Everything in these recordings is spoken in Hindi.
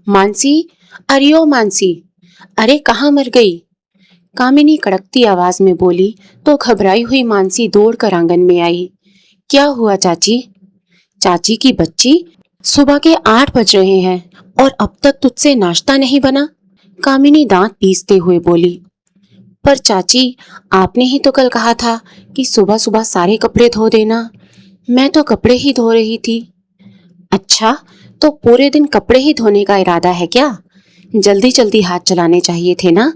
मानसी, अरे ओ मानसी, अरे कहाँ मर गई? कामिनी कड़कती आवाज में बोली तो घबराई हुई मानसी दौड़कर आंगन में आई। क्या हुआ चाची? चाची की बच्ची, सुबह के 8 बज रहे हैं और अब तक तुझसे नाश्ता नहीं बना? कामिनी दांत पीसते हुए बोली। पर चाची, आपने ही तो कल कहा था कि सुबह सुबह सारे कपड़े धो देना। मैं तो कपड़े ही धो रही थी। अच्छा, तो पूरे दिन कपड़े ही धोने का इरादा है क्या? जल्दी जल्दी हाथ चलाने चाहिए थे ना।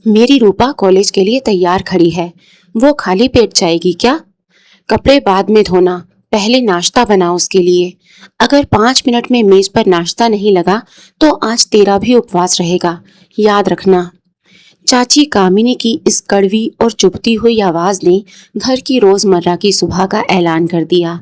मेरी रूपा कॉलेज के लिए तैयार खड़ी है, वो खाली पेट जाएगी क्या? कपड़े बाद में धोना, पहले नाश्ता बनाओ उसके लिए। अगर 5 मिनट में मेज पर नाश्ता नहीं लगा तो आज तेरा भी उपवास रहेगा, याद रखना। चाची कामिनी की इस कड़वी और चुभती हुई आवाज ने घर की रोजमर्रा की सुबह का ऐलान कर दिया।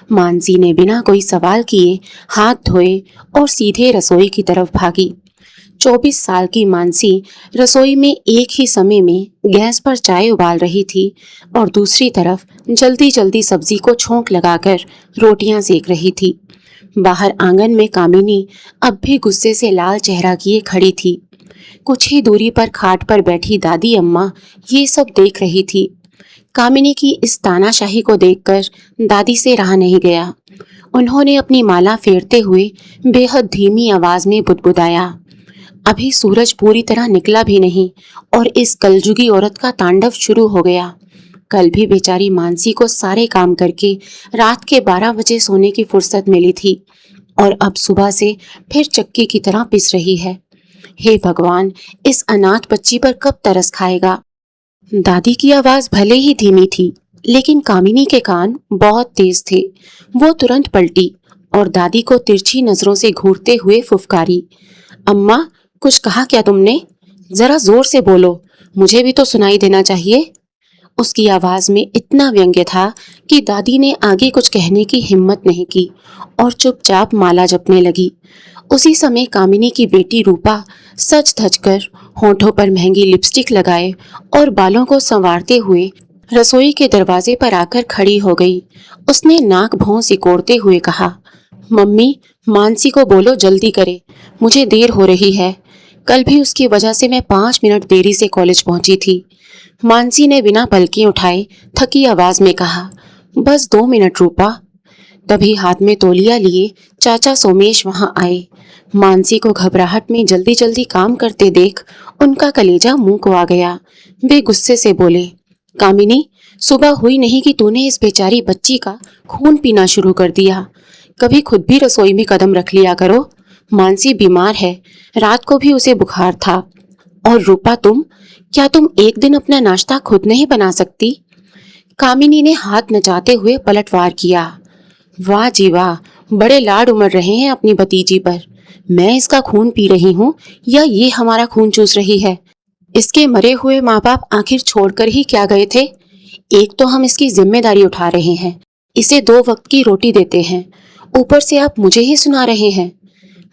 मानसी ने बिना कोई सवाल किए हाथ धोए और सीधे रसोई की तरफ भागी। 24 साल की मानसी रसोई में एक ही समय में गैस पर चाय उबाल रही थी और दूसरी तरफ जल्दी जल्दी सब्जी को छोंक लगाकर रोटियां सेक रही थी। बाहर आंगन में कामिनी अब भी गुस्से से लाल चेहरा किए खड़ी थी। कुछ ही दूरी पर खाट पर बैठी दादी अम्मा ये सब देख रही थी। कामिनी की इस तानाशाही को देखकर दादी से रहा नहीं गया। उन्होंने अपनी माला फेरते हुए बेहद धीमी आवाज में बुदबुदाया। अभी सूरज पूरी तरह निकला भी नहीं और इस कलजुगी औरत का तांडव शुरू हो गया। कल भी बेचारी मानसी को सारे काम करके रात के 12 बजे सोने की फुर्सत मिली थी और अब सुबह से फिर चक्की की तरह पिस रही है। हे भगवान, इस अनाथ बच्ची पर कब तरस खाएगा। दादी की आवाज भले ही धीमी थी, लेकिन कामिनी के कान बहुत तेज थे। वो तुरंत पलटी और दादी को तिरछी नजरों से घूरते हुए फुफकारी। अम्मा, कुछ कहा क्या तुमने? जरा जोर से बोलो, मुझे भी तो सुनाई देना चाहिए। उसकी आवाज में इतना व्यंग्य था कि दादी ने आगे कुछ कहने की हिम्मत नहीं की और चुपचाप माला जपने लगी। उसी समय कामिनी की बेटी रूपा सज धज कर होठों पर महंगी लिपस्टिक लगाए और बालों को संवारते हुए रसोई के दरवाजे पर आकर खड़ी हो गई। उसने नाक भौं सिकोड़ते हुए कहा, मम्मी, मानसी को बोलो जल्दी करे, मुझे देर हो रही है। कल भी उसकी वजह से मैं 5 मिनट देरी से कॉलेज पहुंची थी। मानसी ने बिना पलकें उठाए थकी आवाज में कहा, बस 2 मिनट रूपा। तभी हाथ में तौलिया लिए चाचा सोमेश वहां आए। मानसी को घबराहट में जल्दी जल्दी काम करते देख उनका कलेजा मुंह को आ गया। वे गुस्से से बोले, कामिनी, सुबह हुई नहीं कि तूने इस बेचारी बच्ची का खून पीना शुरू कर दिया। कभी खुद भी रसोई में कदम रख लिया करो। मानसी बीमार है, रात को भी उसे बुखार था। और रूपा तुम, क्या तुम एक दिन अपना नाश्ता खुद नहीं बना सकती? कामिनी ने हाथ नचाते हुए पलटवार किया। वाह जी वाह, बड़े लाड उमड़ रहे हैं अपनी भतीजी पर। मैं इसका खून पी रही हूँ या ये हमारा खून चूस रही है? इसके मरे हुए माँ बाप आखिर छोड़कर ही क्या गए थे? एक तो हम इसकी जिम्मेदारी उठा रहे हैं, इसे 2 वक्त की रोटी देते हैं, ऊपर से आप मुझे ही सुना रहे हैं।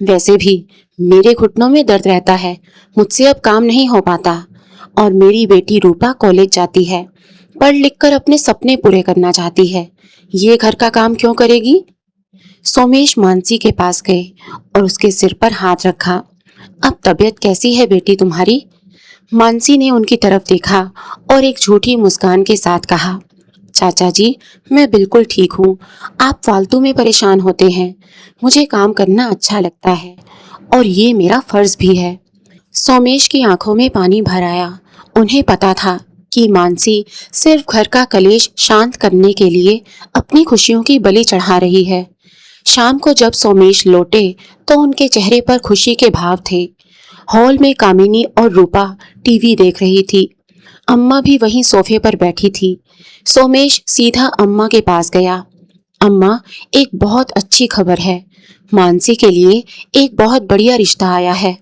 वैसे भी मेरे घुटनों में दर्द रहता है, मुझसे अब काम नहीं हो पाता। और मेरी बेटी रूपा कॉलेज जाती है, पढ़ लिख कर अपने सपने पूरे करना चाहती है। ये घर का काम क्यों करेगी? सोमेश मानसी के पास गए और उसके सिर पर हाथ रखा। अब तबीयत कैसी है बेटी तुम्हारी? मानसी ने उनकी तरफ देखा और एक झूठी मुस्कान के साथ कहा, चाचा जी, मैं बिल्कुल ठीक हूँ। आप फालतू में परेशान होते हैं। मुझे काम करना अच्छा लगता है और ये मेरा फर्ज भी है। सोमेश की आंखों में पानी भर आया। उन्हें पता था कि मानसी सिर्फ घर का कलेश शांत करने के लिए अपनी खुशियों की बलि चढ़ा रही है। शाम को जब सोमेश लौटे तो उनके चेहरे पर खुशी के भाव थे। हॉल में कामिनी और रूपा टीवी देख रही थी। अम्मा भी वहीं सोफे पर बैठी थी। सोमेश सीधा अम्मा के पास गया। अम्मा, एक बहुत अच्छी खबर है। मानसी के लिए एक बहुत बढ़िया रिश्ता आया है।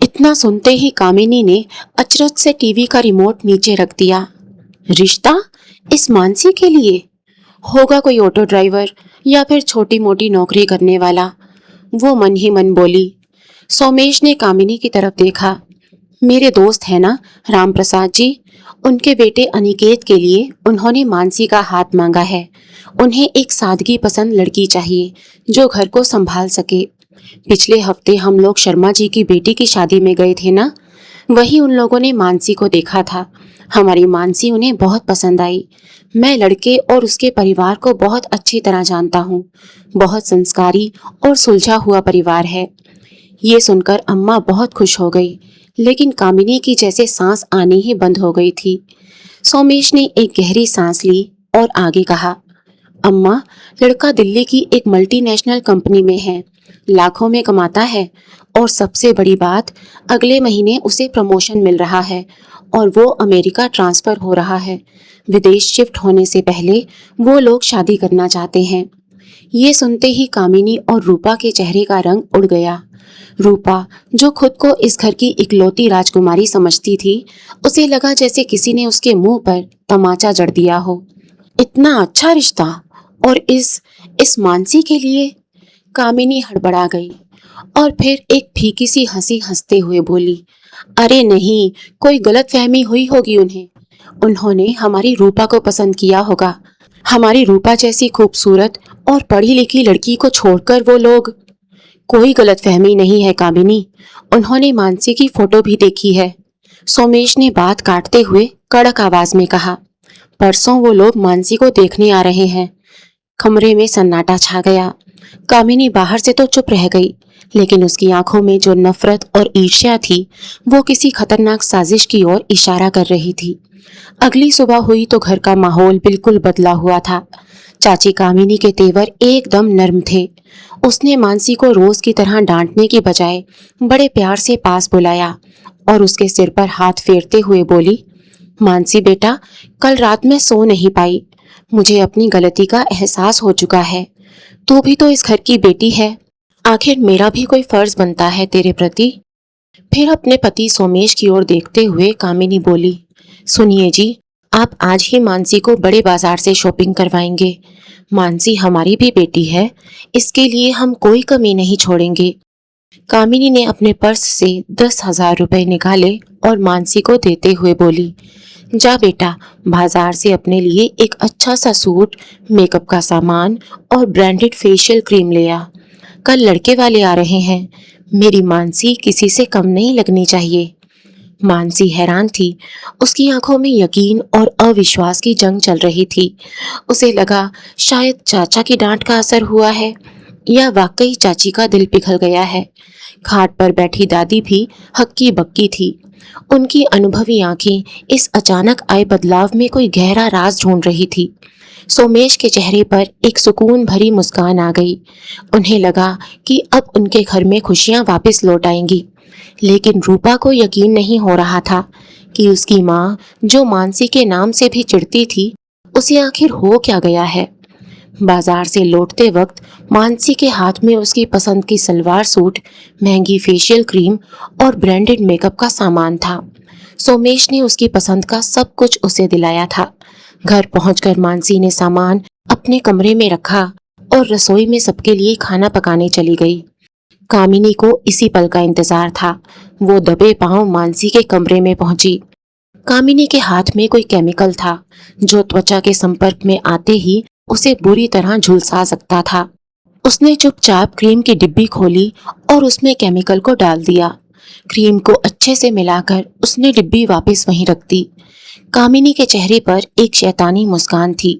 इतना सुनते ही कामिनी ने अचरज से टीवी का रिमोट नीचे रख दिया। रिश्ता? इस मानसी के लिए? होगा कोई ऑटो ड्राइवर या फिर छोटी मोटी नौकरी करने वाला, वो मन ही मन बोली। सोमेश ने कामिनी की तरफ देखा। मेरे दोस्त है ना राम प्रसाद जी, उनके बेटे अनिकेत के लिए उन्होंने मानसी का हाथ मांगा है। उन्हें एक सादगी पसंद लड़की चाहिए जो घर को संभाल सके। पिछले हफ्ते हम लोग शर्मा जी की बेटी की शादी में गए थे ना, वही उन लोगों ने मानसी को देखा था। हमारी मानसी उन्हें बहुत पसंद आई। मैं लड़के और उसके परिवार को बहुत अच्छी तरह जानता हूँ। बहुत संस्कारी और सुलझा हुआ परिवार है। ये सुनकर अम्मा बहुत खुश हो गई, लेकिन कामिनी की जैसे सांस आनी ही बंद हो गई थी। सोमेश ने एक गहरी सांस ली और आगे कहा, अम्मा, लड़का दिल्ली की एक मल्टीनेशनल कंपनी में है, लाखों में कमाता है और सबसे बड़ी बात, अगले महीने उसे प्रमोशन मिल रहा है और वो अमेरिका ट्रांसफर हो रहा है। विदेश शिफ्ट होने से पहले वो लोग शादी करना चाहते हैं। ये सुनते ही कामिनी और रूपा के चेहरे का रंग उड़ गया। रूपा, जो खुद को इस घर की इकलौती राजकुमारी समझती थी, उसे लगा जैसे किसी ने उसके मुंह पर तमाचा जड़ दिया हो। इतना अच्छा रिश्ता, और इस मानसी के लिए। कामिनी हड़बड़ा गई और फिर एक फीकी सी हंसी हंसते हुए बोली, अरे नहीं, कोई गलतफहमी हुई होगी उन्हें। उन्होंने हमारी रूपा को पसंद किया होगा। हमारी रूपा जैसी खूबसूरत और पढ़ी लिखी लड़की को छोड़कर वो लोग। कोई गलतफहमी नहीं है कामिनी, उन्होंने मानसी की फोटो भी देखी है। सोमेश ने बात काटते हुए कड़क आवाज में कहा, परसों वो लोग मानसी को देखने आ रहे हैं। कमरे में सन्नाटा छा गया। कामिनी बाहर से तो चुप रह गई, लेकिन उसकी आंखों में जो नफरत और ईर्ष्या थी, वो किसी खतरनाक साजिश की ओर इशारा कर रही थी। अगली सुबह हुई तो घर का माहौल बिल्कुल बदला हुआ था। चाची कामिनी के तेवर एकदम नर्म थे। उसने मानसी को रोज की तरह डांटने की बजाय बड़े प्यार से पास बुलाया और उसके सिर पर हाथ फेरते हुए बोली, मानसी बेटा, कल रात मैं सो नहीं पाई। मुझे अपनी गलती का एहसास हो चुका है। तू भी तो इस घर की बेटी है, आखिर मेरा भी कोई फर्ज बनता है तेरे प्रति। फिर अपने पति सोमेश की ओर देखते हुए कामिनी बोली, सुनिए जी, आप आज ही मानसी को बड़े बाजार से शॉपिंग करवाएंगे। मानसी हमारी भी बेटी है, इसके लिए हम कोई कमी नहीं छोड़ेंगे। कामिनी ने अपने पर्स से 10,000 रुपए निकाले और मानसी को देते हुए बोली, जा बेटा, बाजार से अपने लिए एक अच्छा सा सूट, मेकअप का सामान और ब्रांडेड फेशियल क्रीम ले आ। कल लड़के वाले आ रहे हैं। मेरी मानसी किसी से कम नहीं लगनी चाहिए। मानसी हैरान थी। उसकी आंखों में यकीन और अविश्वास की जंग चल रही थी। उसे लगा शायद चाचा की डांट का असर हुआ है या वाकई चाची का दिल पिघल गया है। खाट पर बैठी दादी भी हक्की बक्की थी। उनकी अनुभवी आंखें इस अचानक आए बदलाव में कोई गहरा राज ढूंढ रही थी। सोमेश के चेहरे पर एक सुकून भरी मुस्कान आ गई। उन्हें लगा कि अब उनके घर में खुशियां वापस लौट आएंगी। लेकिन रूपा को यकीन नहीं हो रहा था कि उसकी माँ, जो मानसी के नाम से भी चिढ़ती थी, उसे आखिर हो क्या गया है। बाजार से लौटते वक्त मानसी के हाथ में उसकी पसंद की सलवार सूट, महंगी फेशियल क्रीम और ब्रांडेड मेकअप का सामान था। सोमेश ने उसकी पसंद का सब कुछ उसे दिलाया था। घर पहुंचकर मानसी ने सामान अपने कमरे में रखा और रसोई में सबके लिए खाना पकाने चली गई। कामिनी को इसी पल का इंतजार था। वो दबे पांव मानसी के कमरे में पहुंची। कामिनी के हाथ में कोई केमिकल था जो त्वचा के संपर्क में आते ही उसे बुरी तरह झुलसा सकता था। उसने चुपचाप क्रीम की डिब्बी खोली और उसमें केमिकल को डाल दिया। क्रीम को अच्छे से मिलाकर उसने डिब्बी वापस वहीं रख दी। कामिनी के चेहरे पर एक शैतानी मुस्कान थी।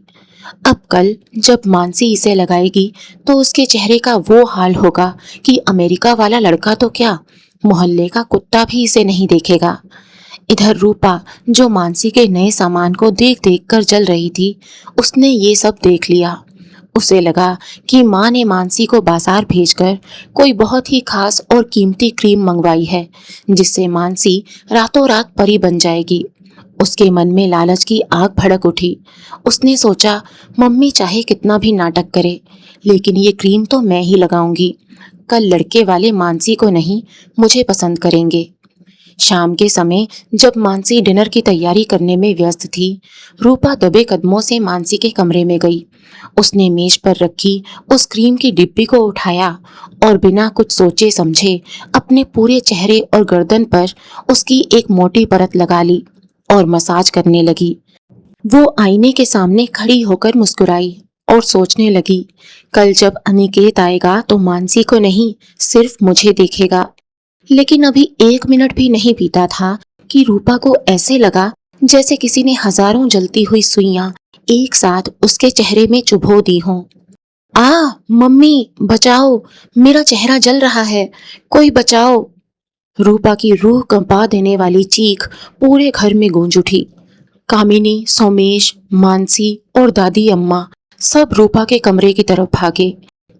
अब कल जब मानसी इसे लगाएगी तो उसके चेहरे का वो हाल होगा कि अमेरिका वाला लड़का तो क्या, मोहल्ले का कुत्ता भी इसे नहीं देखेगा। इधर रूपा, जो मानसी के नए सामान को देख देख कर जल रही थी, उसने ये सब देख लिया। उसे लगा कि माँ ने मानसी को बाजार भेजकर कोई बहुत ही खास और कीमती क्रीम मंगवाई है, जिससे मानसी रातों रात परी बन जाएगी। उसके मन में लालच की आग भड़क उठी। उसने सोचा, मम्मी चाहे कितना भी नाटक करे, लेकिन ये क्रीम तो मैं ही लगाऊंगी। कल लड़के वाले मानसी को नहीं, मुझे पसंद करेंगे। शाम के समय जब मानसी डिनर की तैयारी करने में व्यस्त थी, रूपा दबे कदमों से मानसी के कमरे में गई। उसने मेज पर रखी उस क्रीम की डिब्बी को उठाया और बिना कुछ सोचे समझे अपने पूरे चेहरे और गर्दन पर उसकी एक मोटी परत लगा ली और मसाज करने लगी। वो आईने के सामने खड़ी होकर मुस्कुराई और सोचने लगी, कल जब अनिकेत आएगा तो मानसी को नहीं, सिर्फ मुझे देखेगा। लेकिन अभी 1 मिनट भी नहीं बीता था कि रूपा को ऐसे लगा जैसे किसी ने हजारों जलती हुई सुइयां एक साथ उसके चेहरे में चुभो दी हों। मम्मी बचाओ, मेरा चेहरा जल रहा है, कोई बचाओ। रूपा की रूह कंपा देने वाली चीख पूरे घर में गूंज उठी। कामिनी, सोमेश, मानसी और दादी अम्मा सब रूपा के कमरे की तरफ भागे।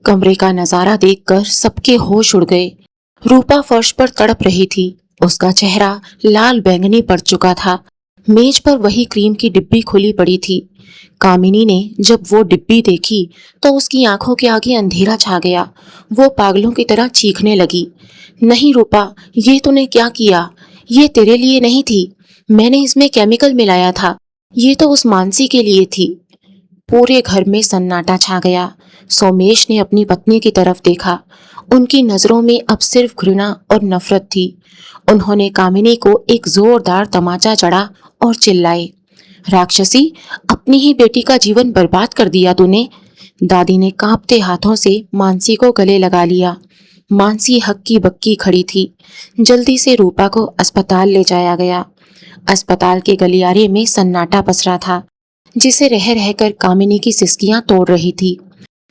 कमरे का नजारा देखकर सबके होश उड़ गए। रूपा फर्श पर तड़प रही थी। उसका चेहरा लाल बैंगनी पड़ चुका था। मेज पर वही क्रीम की डिब्बी खुली पड़ी थी। कामिनी ने जब वो डिब्बी देखी तो उसकी आंखों के आगे अंधेरा छा गया। वो पागलों की तरह चीखने लगी, नहीं रूपा, ये तूने क्या किया? ये तेरे लिए नहीं थी, मैंने इसमें केमिकल मिलाया था, ये तो उस मानसी के लिए थी। पूरे घर में सन्नाटा छा गया। सोमेश ने अपनी पत्नी की तरफ देखा। उनकी नजरों में अब सिर्फ घृणा और नफरत थी। उन्होंने कामिनी को एक जोरदार तमाचा जड़ा और चिल्लाए, राक्षसी, अपनी ही बेटी का जीवन बर्बाद कर दिया तूने। दादी ने कांपते हाथों से मानसी को गले लगा लिया। मानसी हक्की बक्की खड़ी थी। जल्दी से रूपा को अस्पताल ले जाया गया। अस्पताल के गलियारे में सन्नाटा पसरा था, जिसे रह रहकर कामिनी की सिसकियां तोड़ रही थी।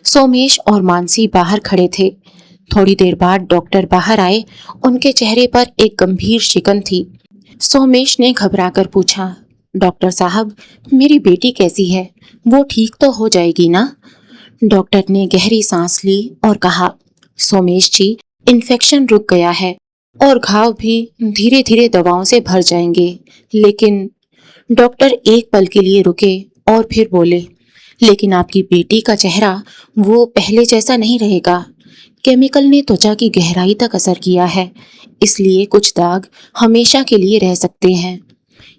सोमेश और मानसी बाहर खड़े थे। थोड़ी देर बाद डॉक्टर बाहर आए। उनके चेहरे पर एक गंभीर शिकन थी। सोमेश ने घबराकर पूछा, डॉक्टर साहब, मेरी बेटी कैसी है? वो ठीक तो हो जाएगी ना? डॉक्टर ने गहरी सांस ली और कहा, सोमेश जी, इन्फेक्शन रुक गया है और घाव भी धीरे धीरे दवाओं से भर जाएंगे। लेकिन डॉक्टर एक पल के लिए रुके और फिर बोले, लेकिन आपकी बेटी का चेहरा वो पहले जैसा नहीं रहेगा। केमिकल ने त्वचा की गहराई तक असर किया है, इसलिए कुछ दाग हमेशा के लिए रह सकते हैं।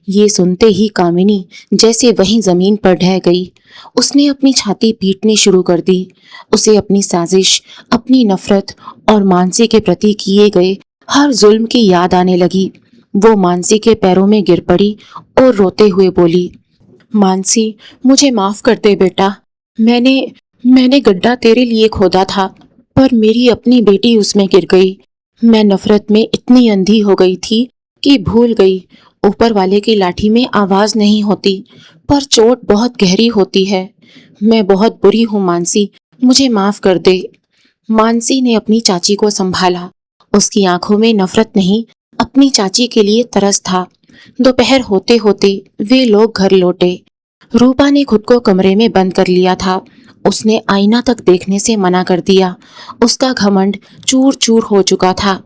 ये सुनते ही कामिनी जैसे वहीं जमीन पर ढह गई। उसने अपनी छाती पीटनी शुरू कर दी। उसे अपनी साजिश, अपनी नफरत और मानसी के प्रति किए गए हर जुल्म की याद आने लगी। वो मानसी के पैरों में गिर पड़ी और रोते हुए बोली, मानसी, मुझे माफ कर दे बेटा। मैंने मैंने गड्ढा तेरे लिए खोदा था, पर मेरी अपनी बेटी उसमें गिर गई। मैं नफरत में इतनी अंधी हो गई थी कि भूल गई ऊपर वाले की लाठी में आवाज नहीं होती, पर चोट बहुत गहरी होती है। मैं बहुत बुरी हूँ मानसी, मुझे माफ कर दे। मानसी ने अपनी चाची को संभाला। उसकी आंखों में नफरत नहीं, अपनी चाची के लिए तरस था। दोपहर होते होते वे लोग घर लौटे। रूपा ने खुद को कमरे में बंद कर लिया था। उसने आईना तक देखने से मना कर दिया। उसका घमंड चूर चूर हो चुका था।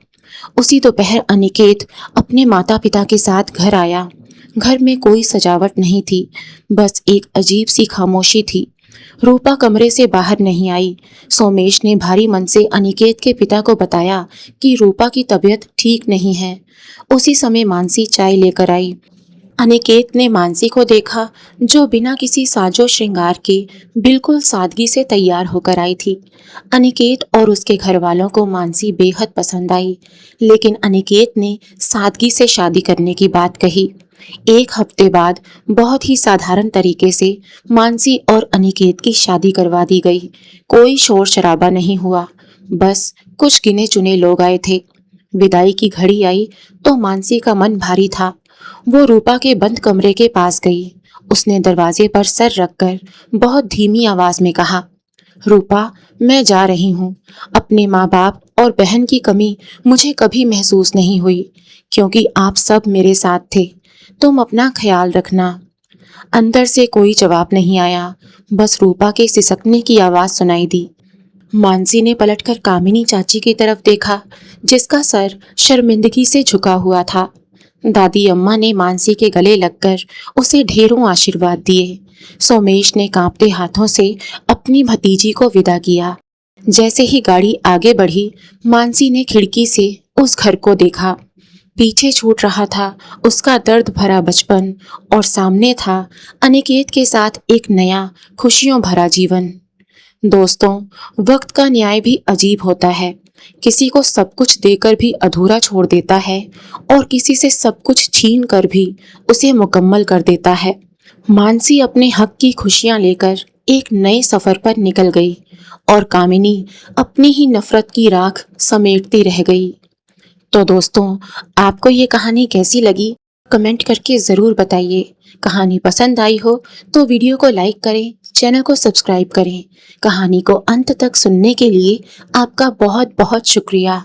उसी दोपहर अनिकेत अपने माता पिता के साथ घर आया। घर में कोई सजावट नहीं थी, बस एक अजीब सी खामोशी थी। रूपा कमरे से बाहर नहीं आई। सोमेश ने भारी मन से अनिकेत के पिता को बताया कि रूपा की तबीयत ठीक नहीं है। उसी समय मानसी चाय लेकर आई। अनिकेत ने मानसी को देखा, जो बिना किसी साजो श्रृंगार के बिल्कुल सादगी से तैयार होकर आई थी। अनिकेत और उसके घर वालों को मानसी बेहद पसंद आई, लेकिन अनिकेत ने सादगी से शादी करने की बात कही। एक हफ्ते बाद बहुत ही साधारण तरीके से मानसी और अनिकेत की शादी करवा दी गई। कोई शोर शराबा नहीं हुआ, बस कुछ गिने चुने लोग आए थे। विदाई की घड़ी आई तो मानसी का मन भारी था। वो रूपा के बंद कमरे के पास गई। उसने दरवाजे पर सर रखकर बहुत धीमी आवाज में कहा, रूपा, मैं जा रही हूँ। अपने माँ बाप और बहन की कमी मुझे कभी महसूस नहीं हुई, क्योंकि आप सब मेरे साथ थे। तुम अपना ख्याल रखना। अंदर से कोई जवाब नहीं आया, बस रूपा के सिसकने की आवाज सुनाई दी। मानसी ने पलटकर कामिनी चाची की तरफ देखा, जिसका सर शर्मिंदगी से झुका हुआ था। दादी अम्मा ने मानसी के गले लगकर उसे ढेरों आशीर्वाद दिए। सोमेश ने कांपते हाथों से अपनी भतीजी को विदा किया। जैसे ही गाड़ी आगे बढ़ी, मानसी ने खिड़की से उस घर को देखा। पीछे छूट रहा था उसका दर्द भरा बचपन, और सामने था अनिकेत के साथ एक नया खुशियों भरा जीवन। दोस्तों, वक्त का न्याय भी अजीब होता है। किसी को सब कुछ देकर भी अधूरा छोड़ देता है, और किसी से सब कुछ छीन कर भी उसे मुकम्मल कर देता है। मानसी अपने हक की खुशियां लेकर एक नए सफर पर निकल गई और कामिनी अपनी ही नफरत की राख समेटती रह गई। तो दोस्तों, आपको ये कहानी कैसी लगी? कमेंट करके ज़रूर बताइए। कहानी पसंद आई हो तो वीडियो को लाइक करें, चैनल को सब्सक्राइब करें। कहानी को अंत तक सुनने के लिए आपका बहुत बहुत शुक्रिया।